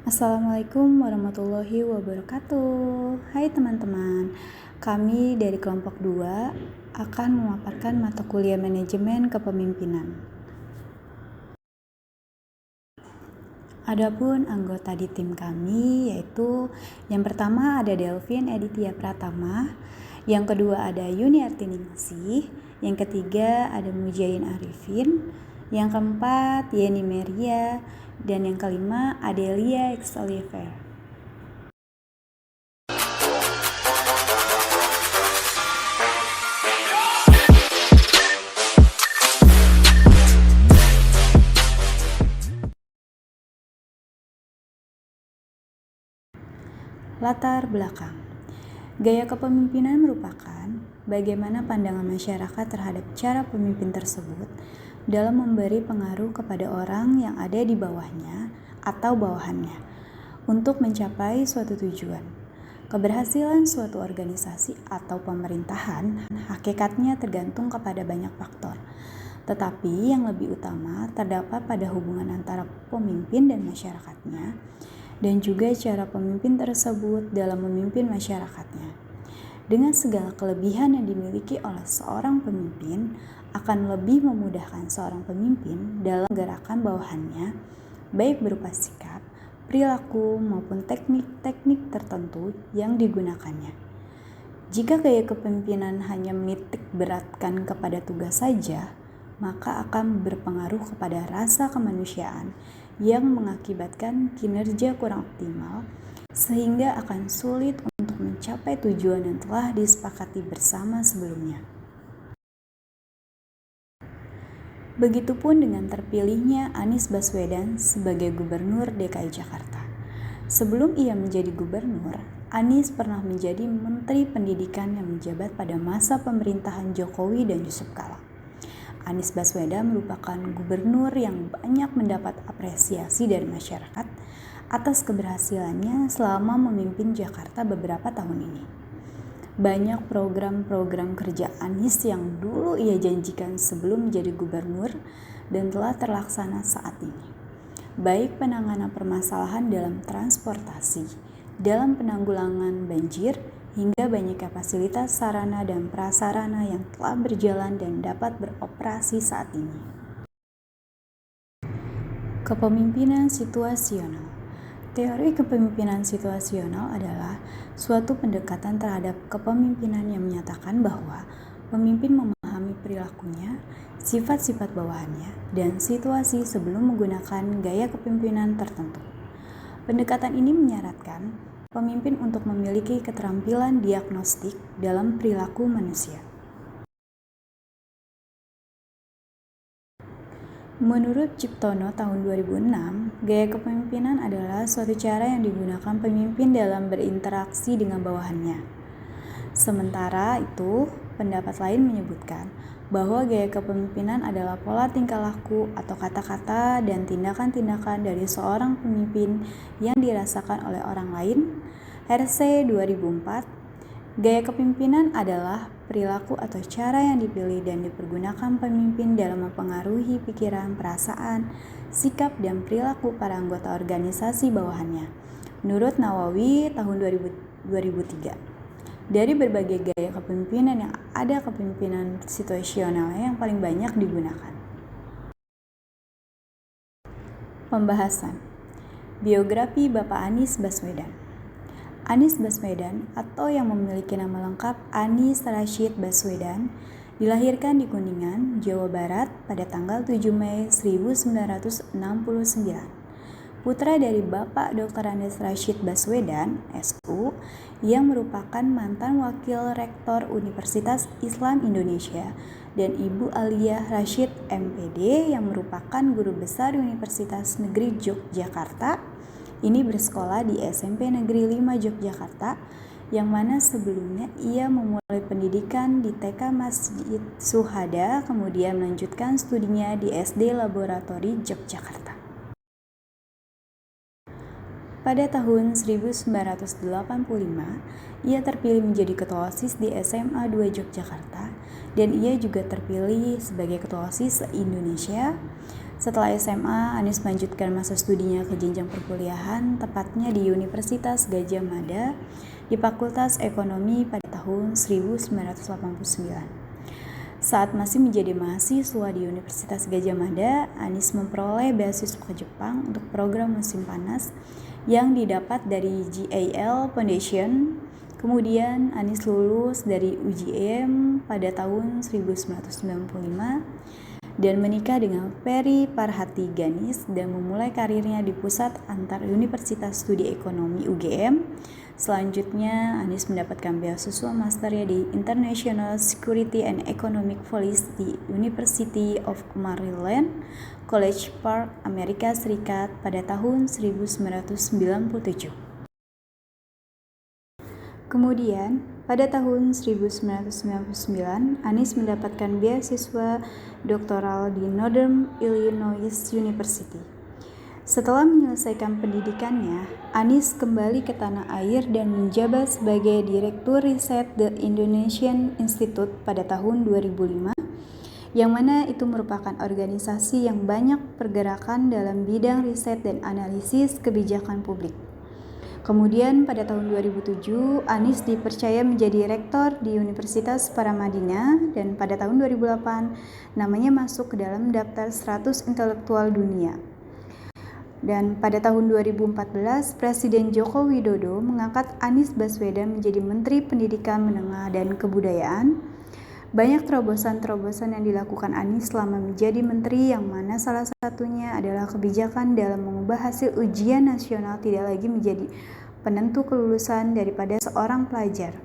Assalamualaikum warahmatullahi wabarakatuh. Hai teman-teman, kami dari kelompok 2 akan memaparkan mata kuliah manajemen kepemimpinan. Adapun anggota di tim kami yaitu yang pertama ada Delvin Editya Pratama, yang kedua ada Yuniarti Ningsih, yang ketiga ada Mujain Arifin, yang keempat Yeni Meria, dan yang kelima Adelia X Oliver. Latar belakang. Gaya kepemimpinan merupakan bagaimana pandangan masyarakat terhadap cara pemimpin tersebut dalam memberi pengaruh kepada orang yang ada di bawahnya atau bawahannya untuk mencapai suatu tujuan. Keberhasilan suatu organisasi atau pemerintahan hakikatnya tergantung kepada banyak faktor. Tetapi yang lebih utama terdapat pada hubungan antara pemimpin dan masyarakatnya, dan juga cara pemimpin tersebut dalam memimpin masyarakatnya. Dengan segala kelebihan yang dimiliki oleh seorang pemimpin, akan lebih memudahkan seorang pemimpin dalam gerakan bawahannya, baik berupa sikap, perilaku, maupun teknik-teknik tertentu yang digunakannya. Jika gaya kepemimpinan hanya menitik beratkan kepada tugas saja, maka akan berpengaruh kepada rasa kemanusiaan yang mengakibatkan kinerja kurang optimal, sehingga akan sulit untuk mencapai tujuan yang telah disepakati bersama sebelumnya. Begitupun dengan terpilihnya Anies Baswedan sebagai Gubernur DKI Jakarta. Sebelum ia menjadi gubernur, Anies pernah menjadi Menteri Pendidikan yang menjabat pada masa pemerintahan Jokowi dan Yusuf Kala. Anies Baswedan merupakan gubernur yang banyak mendapat apresiasi dari masyarakat atas keberhasilannya selama memimpin Jakarta beberapa tahun ini. Banyak program-program kerja Anies yang dulu ia janjikan sebelum menjadi gubernur dan telah terlaksana saat ini. Baik penanganan permasalahan dalam transportasi, dalam penanggulangan banjir, hingga banyaknya fasilitas sarana dan prasarana yang telah berjalan dan dapat beroperasi saat ini. Kepemimpinan situasional. Teori kepemimpinan situasional adalah suatu pendekatan terhadap kepemimpinan yang menyatakan bahwa pemimpin memahami perilakunya, sifat-sifat bawahannya, dan situasi sebelum menggunakan gaya kepemimpinan tertentu. Pendekatan ini menyarankan pemimpin untuk memiliki keterampilan diagnostik dalam perilaku manusia. Menurut Ciptono tahun 2006, gaya kepemimpinan adalah suatu cara yang digunakan pemimpin dalam berinteraksi dengan bawahannya. Sementara itu, pendapat lain menyebutkan bahwa gaya kepemimpinan adalah pola tingkah laku atau kata-kata dan tindakan-tindakan dari seorang pemimpin yang dirasakan oleh orang lain. RC 2004. Gaya kepemimpinan adalah perilaku atau cara yang dipilih dan dipergunakan pemimpin dalam mempengaruhi pikiran, perasaan, sikap, dan perilaku para anggota organisasi bawahannya. Menurut Nawawi tahun 2003. Dari berbagai gaya kepemimpinan yang ada, kepemimpinan situasional yang paling banyak digunakan. Pembahasan. Biografi Bapak Anies Baswedan. Anies Baswedan atau yang memiliki nama lengkap Anies Rashid Baswedan dilahirkan di Kuningan, Jawa Barat pada tanggal 7 Mei 1969. Putra dari Bapak Dr. Anies Rashid Baswedan, SU, yang merupakan mantan Wakil Rektor Universitas Islam Indonesia, dan Ibu Alia Rashid MPD yang merupakan guru besar Universitas Negeri Yogyakarta. Ini bersekolah di SMP Negeri 5 Yogyakarta, yang mana sebelumnya ia memulai pendidikan di TK Masjid Suhada, kemudian melanjutkan studinya di SD Laboratori Yogyakarta. Pada tahun 1985, ia terpilih menjadi Ketua OSIS di SMA 2 Yogyakarta, dan ia juga terpilih sebagai Ketua OSIS se-Indonesia. Setelah SMA, Anies melanjutkan masa studinya ke jenjang perkuliahan, tepatnya di Universitas Gadjah Mada di Fakultas Ekonomi pada tahun 1989. Saat masih menjadi mahasiswa di Universitas Gadjah Mada, Anies memperoleh beasiswa ke Jepang untuk program musim panas yang didapat dari GAL Foundation. Kemudian Anies lulus dari UGM pada tahun 1995 dan menikah dengan Ferry Farhati Ganis dan memulai karirnya di Pusat Antar Universitas Studi Ekonomi UGM. Selanjutnya, Anies mendapatkan beasiswa masternya di International Security and Economic Policy di University of Maryland, College Park, Amerika Serikat pada tahun 1997. Kemudian, pada tahun 1999, Anies mendapatkan beasiswa doktoral di Northern Illinois University. Setelah menyelesaikan pendidikannya, Anies kembali ke tanah air dan menjabat sebagai Direktur Riset The Indonesian Institute pada tahun 2005, yang mana itu merupakan organisasi yang banyak pergerakan dalam bidang riset dan analisis kebijakan publik. Kemudian pada tahun 2007, Anies dipercaya menjadi rektor di Universitas Paramadina dan pada tahun 2008, namanya masuk ke dalam daftar 100 intelektual dunia. Dan pada tahun 2014, Presiden Joko Widodo mengangkat Anies Baswedan menjadi Menteri Pendidikan Menengah dan Kebudayaan. Banyak terobosan-terobosan yang dilakukan Anies selama menjadi menteri, yang mana salah satunya adalah kebijakan dalam mengubah hasil ujian nasional tidak lagi menjadi penentu kelulusan daripada seorang pelajar.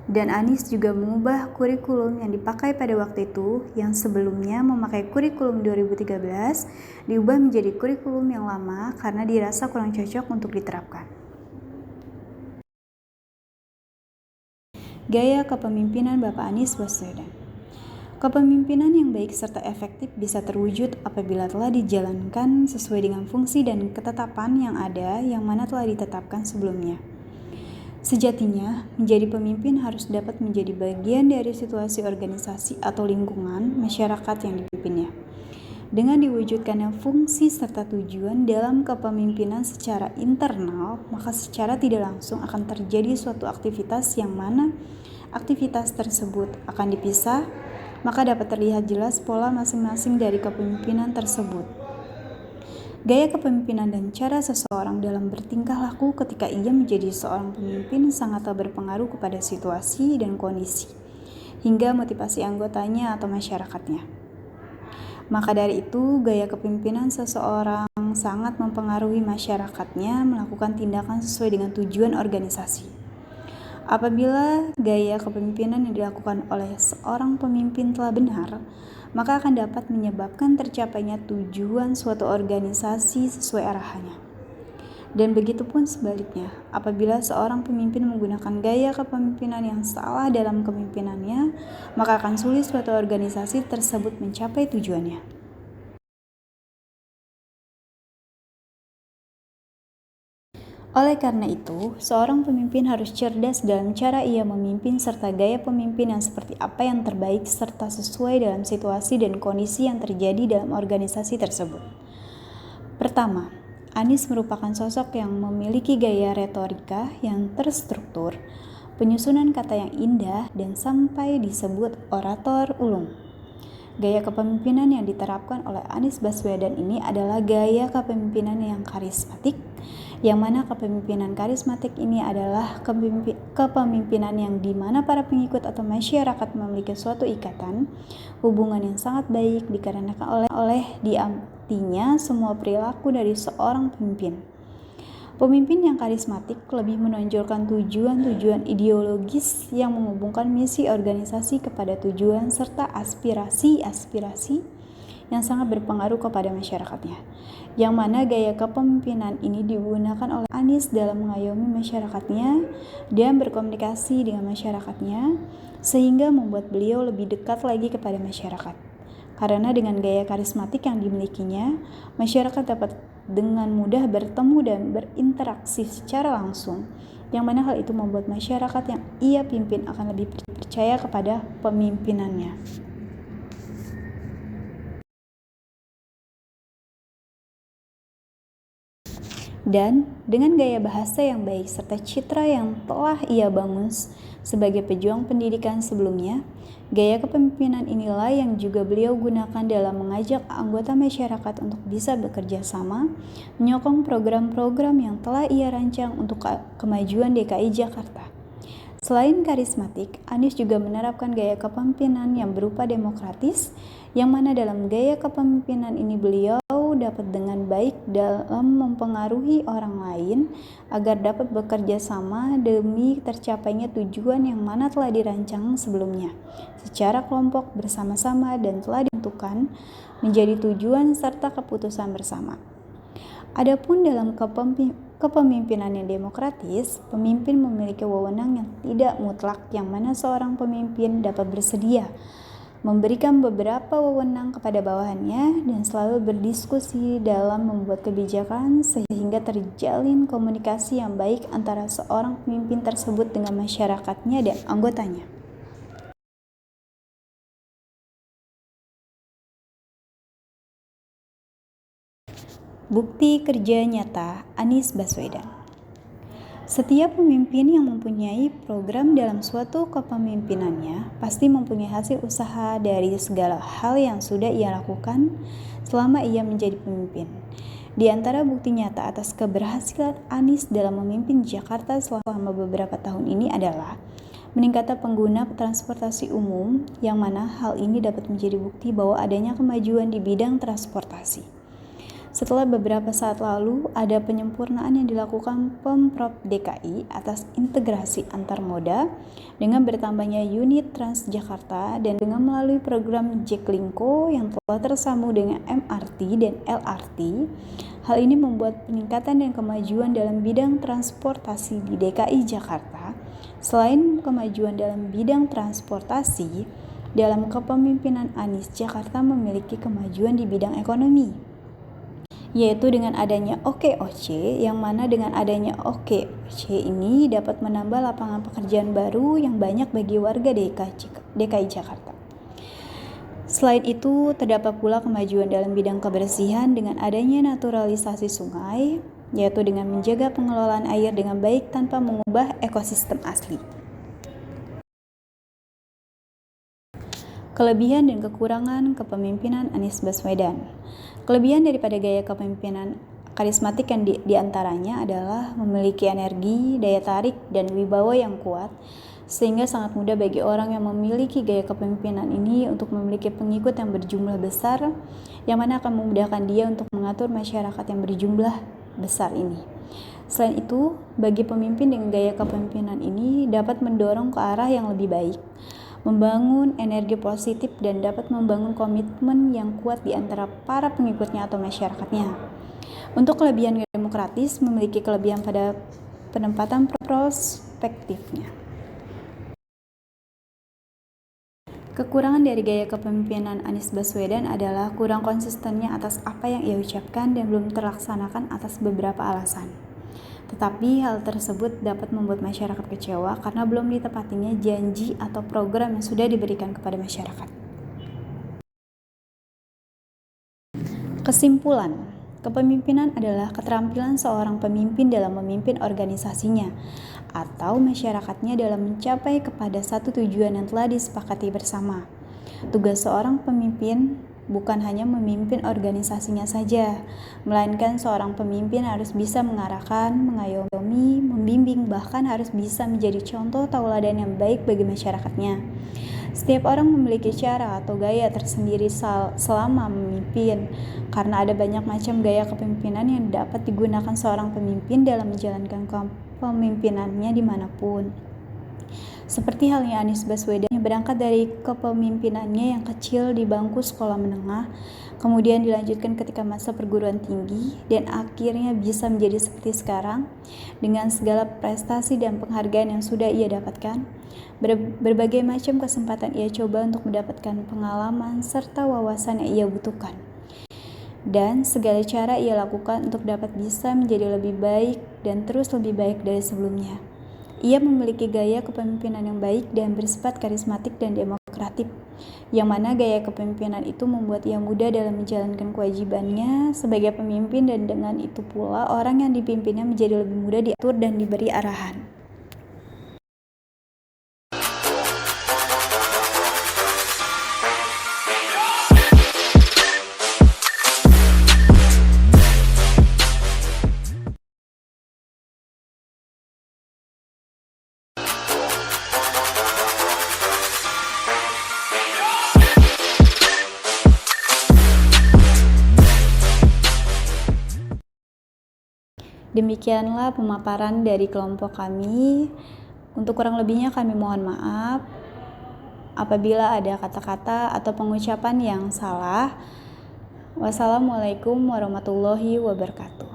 Dan Anies juga mengubah kurikulum yang dipakai pada waktu itu, yang sebelumnya memakai kurikulum 2013, diubah menjadi kurikulum yang lama karena dirasa kurang cocok untuk diterapkan. Gaya kepemimpinan Bapak Anies Baswedan. Kepemimpinan yang baik serta efektif bisa terwujud apabila telah dijalankan sesuai dengan fungsi dan ketetapan yang ada, yang mana telah ditetapkan sebelumnya. Sejatinya, menjadi pemimpin harus dapat menjadi bagian dari situasi organisasi atau lingkungan masyarakat yang dipimpinnya. Dengan diwujudkannya fungsi serta tujuan dalam kepemimpinan secara internal, maka secara tidak langsung akan terjadi suatu aktivitas yang mana aktivitas tersebut akan dipisah, maka dapat terlihat jelas pola masing-masing dari kepemimpinan tersebut. Gaya kepemimpinan dan cara seseorang dalam bertingkah laku ketika ia menjadi seorang pemimpin sangatlah berpengaruh kepada situasi dan kondisi, hingga motivasi anggotanya atau masyarakatnya. Maka dari itu, gaya kepemimpinan seseorang sangat mempengaruhi masyarakatnya melakukan tindakan sesuai dengan tujuan organisasi. Apabila gaya kepemimpinan yang dilakukan oleh seorang pemimpin telah benar, maka akan dapat menyebabkan tercapainya tujuan suatu organisasi sesuai arahannya. Dan begitu pun sebaliknya, apabila seorang pemimpin menggunakan gaya kepemimpinan yang salah dalam kepemimpinannya, maka akan sulit suatu organisasi tersebut mencapai tujuannya. Oleh karena itu, seorang pemimpin harus cerdas dalam cara ia memimpin serta gaya pemimpin yang seperti apa yang terbaik serta sesuai dalam situasi dan kondisi yang terjadi dalam organisasi tersebut. Pertama, Anies merupakan sosok yang memiliki gaya retorika yang terstruktur, penyusunan kata yang indah, dan sampai disebut orator ulung. Gaya kepemimpinan yang diterapkan oleh Anies Baswedan ini adalah gaya kepemimpinan yang karismatik, yang mana kepemimpinan karismatik ini adalah kepemimpinan yang dimana para pengikut atau masyarakat memiliki suatu ikatan, hubungan yang sangat baik dikarenakan oleh diamatinya semua perilaku dari seorang pemimpin. Pemimpin yang karismatik lebih menonjolkan tujuan-tujuan ideologis yang menghubungkan misi organisasi kepada tujuan serta aspirasi-aspirasi yang sangat berpengaruh kepada masyarakatnya. Yang mana gaya kepemimpinan ini digunakan oleh Anies dalam mengayomi masyarakatnya dan berkomunikasi dengan masyarakatnya, sehingga membuat beliau lebih dekat lagi kepada masyarakat. Karena dengan gaya karismatik yang dimilikinya, masyarakat dapat dengan mudah bertemu dan berinteraksi secara langsung, yang mana hal itu membuat masyarakat yang ia pimpin akan lebih percaya kepada pemimpinannya. Dan dengan gaya bahasa yang baik serta citra yang telah ia bangun sebagai pejuang pendidikan sebelumnya, gaya kepemimpinan inilah yang juga beliau gunakan dalam mengajak anggota masyarakat untuk bisa bekerja sama, menyokong program-program yang telah ia rancang untuk kemajuan DKI Jakarta. Selain karismatik, Anies juga menerapkan gaya kepemimpinan yang berupa demokratis, yang mana dalam gaya kepemimpinan ini beliau dapat dengan baik dalam mempengaruhi orang lain agar dapat bekerja sama demi tercapainya tujuan yang mana telah dirancang sebelumnya secara kelompok bersama-sama dan telah ditentukan menjadi tujuan serta keputusan bersama. Adapun dalam kepemimpinan yang demokratis, pemimpin memiliki wewenang yang tidak mutlak yang mana seorang pemimpin dapat bersedia memberikan beberapa wewenang kepada bawahannya dan selalu berdiskusi dalam membuat kebijakan sehingga terjalin komunikasi yang baik antara seorang pemimpin tersebut dengan masyarakatnya dan anggotanya. Bukti kerja nyata Anies Baswedan. Setiap pemimpin yang mempunyai program dalam suatu kepemimpinannya pasti mempunyai hasil usaha dari segala hal yang sudah ia lakukan selama ia menjadi pemimpin. Di antara bukti nyata atas keberhasilan Anies dalam memimpin Jakarta selama beberapa tahun ini adalah meningkatnya pengguna transportasi umum, yang mana hal ini dapat menjadi bukti bahwa adanya kemajuan di bidang transportasi. Setelah beberapa saat lalu, ada penyempurnaan yang dilakukan Pemprov DKI atas integrasi antar moda dengan bertambahnya unit Transjakarta dan dengan melalui program Jaklingko yang telah tersambung dengan MRT dan LRT. Hal ini membuat peningkatan dan kemajuan dalam bidang transportasi di DKI Jakarta. Selain kemajuan dalam bidang transportasi, dalam kepemimpinan Anies, Jakarta memiliki kemajuan di bidang ekonomi, yaitu dengan adanya OKOC, yang mana dengan adanya OKOC ini dapat menambah lapangan pekerjaan baru yang banyak bagi warga DKI Jakarta. Selain itu, terdapat pula kemajuan dalam bidang kebersihan dengan adanya naturalisasi sungai, yaitu dengan menjaga pengelolaan air dengan baik tanpa mengubah ekosistem asli. Kelebihan dan kekurangan kepemimpinan Anies Baswedan. Kelebihan daripada gaya kepemimpinan karismatik yang diantaranya adalah memiliki energi, daya tarik, dan wibawa yang kuat, sehingga sangat mudah bagi orang yang memiliki gaya kepemimpinan ini untuk memiliki pengikut yang berjumlah besar, yang mana akan memudahkan dia untuk mengatur masyarakat yang berjumlah besar ini. Selain itu, bagi pemimpin dengan gaya kepemimpinan ini dapat mendorong ke arah yang lebih baik, membangun energi positif, dan dapat membangun komitmen yang kuat di antara para pengikutnya atau masyarakatnya. Untuk kelebihan demokratis, memiliki kelebihan pada penempatan perspektifnya. Kekurangan dari gaya kepemimpinan Anies Baswedan adalah kurang konsistennya atas apa yang ia ucapkan dan belum terlaksanakan atas beberapa alasan. Tetapi hal tersebut dapat membuat masyarakat kecewa karena belum ditepatinya janji atau program yang sudah diberikan kepada masyarakat. Kesimpulan, kepemimpinan adalah keterampilan seorang pemimpin dalam memimpin organisasinya atau masyarakatnya dalam mencapai kepada satu tujuan yang telah disepakati bersama. Tugas seorang pemimpin bukan hanya memimpin organisasinya saja, melainkan seorang pemimpin harus bisa mengarahkan, mengayomi, membimbing, bahkan harus bisa menjadi contoh tauladan yang baik bagi masyarakatnya. Setiap orang memiliki cara atau gaya tersendiri selama memimpin, karena ada banyak macam gaya kepemimpinan yang dapat digunakan seorang pemimpin dalam menjalankan kepemimpinannya dimanapun. Seperti halnya Anies Baswedan yang berangkat dari kepemimpinannya yang kecil di bangku sekolah menengah, kemudian dilanjutkan ketika masa perguruan tinggi, dan akhirnya bisa menjadi seperti sekarang dengan segala prestasi dan penghargaan yang sudah ia dapatkan. Berbagai macam kesempatan ia coba untuk mendapatkan pengalaman serta wawasan yang ia butuhkan. Dan segala cara ia lakukan untuk dapat bisa menjadi lebih baik dan terus lebih baik dari sebelumnya. Ia memiliki gaya kepemimpinan yang baik dan bersifat karismatik dan demokratik. yang mana gaya kepemimpinan itu membuat ia mudah dalam menjalankan kewajibannya sebagai pemimpin, dan dengan itu pula orang yang dipimpinnya menjadi lebih mudah diatur dan diberi arahan. Demikianlah pemaparan dari kelompok kami. Untuk kurang lebihnya kami mohon maaf apabila ada kata-kata atau pengucapan yang salah. Wassalamualaikum warahmatullahi wabarakatuh.